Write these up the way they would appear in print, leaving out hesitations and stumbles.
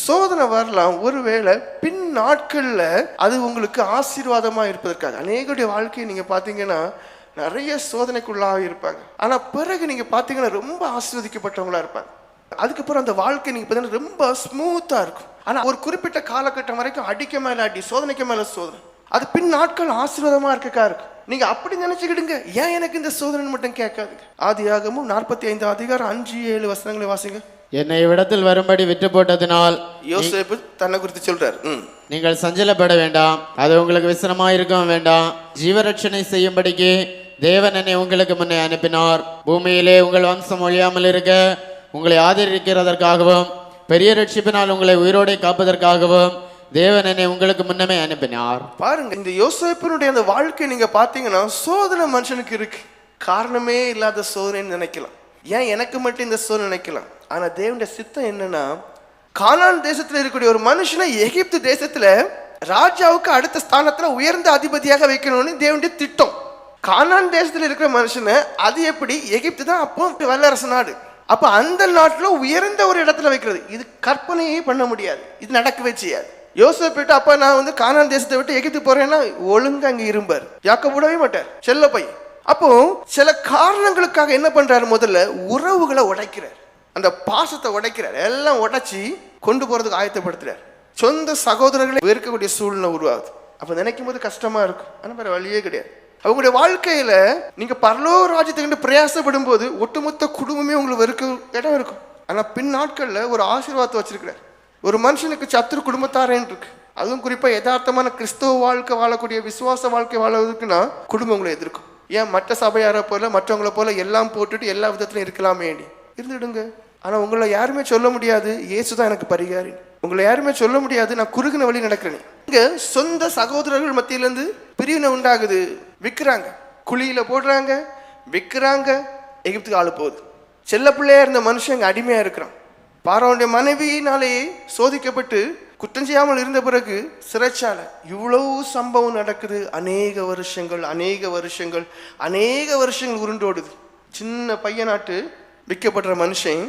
சோதனை வரலாம், ஒருவேளை பின் நாட்கள்ல அது உங்களுக்கு ஆசீர்வாதமா இருப்பதற்காக. அநேகருடைய வாழ்க்கையை நீங்க பாத்தீங்கன்னா நிறைய சோதனைக்குள்ளாக இருப்பாங்க, ஆனா பிறகு நீங்க பாத்தீங்கன்னா ரொம்ப ஆசீர்வதிக்கப்பட்டவங்களா இருப்பாங்க. அதுக்கப்புறம் அந்த வாழ்க்கை நீங்க பாத்தீங்கன்னா ரொம்ப ஸ்மூத்தா இருக்கும். ஆனா ஒரு குறிப்பிட்ட காலகட்டம் வரைக்கும் அடிக்க மேல அடி, சோதனைக்கு மேல சோதனை, அது பின் நாட்கள் ஆசீர்வாதமா இருக்கா இருக்கும். நீங்க அப்படி நினைச்சுக்கிடுங்க, ஏன் எனக்கு இந்த சோதனை மட்டும் கேட்காதுங்க. ஆதியாகமம் 45 அதிகாரம் 5-7 வசனங்களை வாசிங்க. என்னை இவ்விடத்தில் வரும்படி விட்டு போட்டதினால் யோசேப்பு தன்னை குறித்து சொல்றார், நீங்கள் சஞ்சலப்பட வேண்டாம், அது உங்களுக்கு விசனமாயிருக்கவும் வேண்டாம். ஜீவரட்சணை செய்யும்படிக்கு தேவன் என்னை உங்களுக்கு முன்னே அனுப்பினார். பூமியிலே உங்கள் வம்சம் ஒழியாமல் இருக்க உங்களை ஆதரிக்கிறதற்காகவும் பெரிய ரட்சிப்பினால் உங்களை உயிரோடை காப்பதற்காகவும் தேவன் என்னை உங்களுக்கு முன்னமே அனுப்பினார். பாருங்க, இந்த யோசேப்பினுடைய அந்த வாழ்க்கை நீங்க பாத்தீங்கன்னா சோதனை மனுஷனுக்கு இருக்கு. காரணமே இல்லாத சோதனைன்னு நினைக்கலாம், ஏன் எனக்கு மட்டும் இந்த சோதனை நினைக்கலாம். ஆனா தேவனுடைய சித்தம் என்னன்னா, கானான் தேசத்துல இருக்கக்கூடிய ஒரு மனுஷனை எகிப்து தேசத்துல ராஜாவுக்கு அடுத்த ஸ்தானத்துல உயர்ந்த அதிபதியாக வைக்கணும்னு தேவனுடைய திட்டம். கானான் தேசத்துல இருக்கிற மனுஷனை அது எப்படி, எகிப்து தான் அப்போ வல்லரசு நாடு, அப்ப அந்த நாட்டுல உயர்ந்த ஒரு இடத்துல வைக்கிறது இது கற்பனையே பண்ண முடியாது, இது நடக்கவே செய்யாது. யோசேப்பு அப்ப நான் கானான் தேசத்தை விட்டு எகிப்து போறேன்னா ஒழுங்கு அங்க இருப்பார், யாக்கோபு விடவே மாட்டார், செல்ல பையன். அப்போ சில காரணங்களுக்காக என்ன பண்றாரு, முதல்ல உறவுகளை உடைக்கிறார், அந்த பாசத்தை உடைக்கிறார், எல்லாம் உடைச்சி கொண்டு போறதுக்கு ஆயத்தப்படுத்துறார். சொந்த சகோதரர்களை வெறுக்கக்கூடிய சூழ்நிலை உருவாகுது. அப்ப நினைக்கும் போது கஷ்டமா இருக்கும், ஆனா வேற வழியே கிடையாது. அவங்களுடைய வாழ்க்கையில நீங்க பரலோக ராஜ்யத்துக்கு பிரயாசப்படும் போது ஒட்டுமொத்த குடும்பமே உங்களுக்கு வெறுக்க இடம் இருக்கும். ஆனா பின் நாட்கள்ல ஒரு ஆசீர்வாதத்தை வச்சிருக்கிறார். ஒரு மனுஷனுக்கு சத்துரு குடும்பத்தாரேன்னு இருக்கு, அதுவும் குறிப்பா யதார்த்தமான கிறிஸ்தவ வாழ்க்கை வாழக்கூடிய விசுவாச வாழ்க்கை வாழறதுக்குன்னா குடும்பம் உங்களை எதிர்க்கும். ஏன் மற்ற சபையாரை போல மற்றவங்களை போல எல்லாம் போட்டுட்டு எல்லா விதத்திலும் இருக்கலாமே இருந்துடுங்க. ஆனா உங்களை யாருமே சொல்ல முடியாது இயேசுதான் எனக்கு பரிகாரி, உங்களை யாருமே சொல்ல முடியாது நான் குறுகின வழி நடக்கிறேன். இங்க சொந்த சகோதரர்கள் மத்தியிலிருந்து பிரிவினை உண்டாகுது, விற்கிறாங்க, குழியில போடுறாங்க, விற்கிறாங்க, எகிப்துக்கு ஆளு போகுது. செல்ல பிள்ளையா இருந்த மனுஷன் அடிமையா இருக்கிறான். பார்வோனுடைய மனைவியினாலே சோதிக்கப்பட்டு குற்றம் செய்யாமல் இருந்த பிறகு சிறைச்சாலை. இவ்வளவு சம்பவம் நடக்குது. அநேக வருஷங்கள் உருண்டோடுது. சின்ன பையனாட்டு விற்கப்படுற மனுஷன்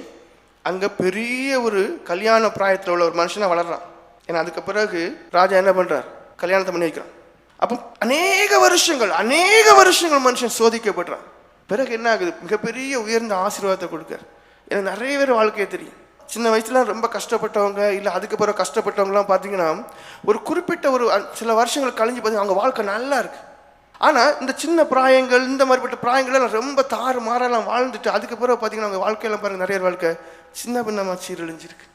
அங்க பெரிய ஒரு கல்யாண பிராயத்தில் உள்ள ஒரு மனுஷனா வளர்றான். ஏன்னா அதுக்கு பிறகு ராஜா என்ன பண்றார், கல்யாணத்தை பண்ணி வைக்கிறான். அப்போ அநேக வருஷங்கள் மனுஷன் சோதிக்கப்படுறான். பிறகு என்ன ஆகுது, மிகப்பெரிய உயர்ந்த ஆசீர்வாதத்தை கொடுக்கார். எனக்கு நிறைய பேர் வாழ்க்கையை தெரியும், சின்ன வயசுல ரொம்ப கஷ்டப்பட்டவங்க, இல்லை அதுக்கு பிறகு கஷ்டப்பட்டவங்கலாம் பார்த்தீங்கன்னா ஒரு குறிப்பிட்ட ஒரு சில வருஷங்கள் கழிஞ்சு பார்த்தீங்கன்னா அவங்க வாழ்க்கை நல்லா இருக்கு. ஆனால் இந்த சின்ன பிராயங்கள், இந்த மாதிரிப்பட்ட பிராயங்கள்லாம் ரொம்ப தாறு மாறலாம் வாழ்ந்துட்டு அதுக்கு பிறகு பார்த்தீங்கன்னா அவங்க வாழ்க்கையெல்லாம் பாருங்க, நிறைய வாழ்க்கை சின்ன பின்னமாக சீரழிஞ்சிருக்கு.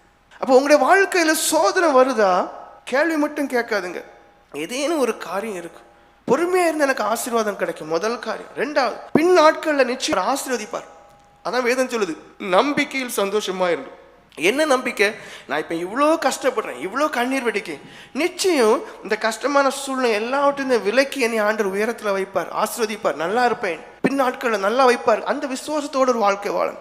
அப்போ உங்களுடைய வாழ்க்கையில சோதனை வருதா, கேள்வி மட்டும் கேட்காதுங்க, ஏதேனும் ஒரு காரியம் இருக்கு. பொறுமையா இருந்து எனக்கு ஆசீர்வாதம் கிடைக்கும், முதல் காரியம். ரெண்டாவது, பின் நாட்கள்ல நிச்சயம் ஆசீர்வதிப்பார். அதான் வேதம் சொல்லுது, நம்பிக்கையில் சந்தோஷமா இருந்து. என்ன நம்பிக்கை, நான் இப்ப இவ்வளோ கஷ்டப்படுறேன், இவ்வளோ கண்ணீர் வெடிக்கேன், நிச்சயம் இந்த கஷ்டமான சூழ்நிலை எல்லாவற்றையும் விலக்கி என்னை ஆண்டவர் உயரத்துல வைப்பார், ஆசீர்வதிப்பார், நல்லா இருப்பேன், பின் நாட்கள்ல நல்லா வைப்பார். அந்த விசுவாசத்தோட ஒரு வாழ்க்கை வாழணும்.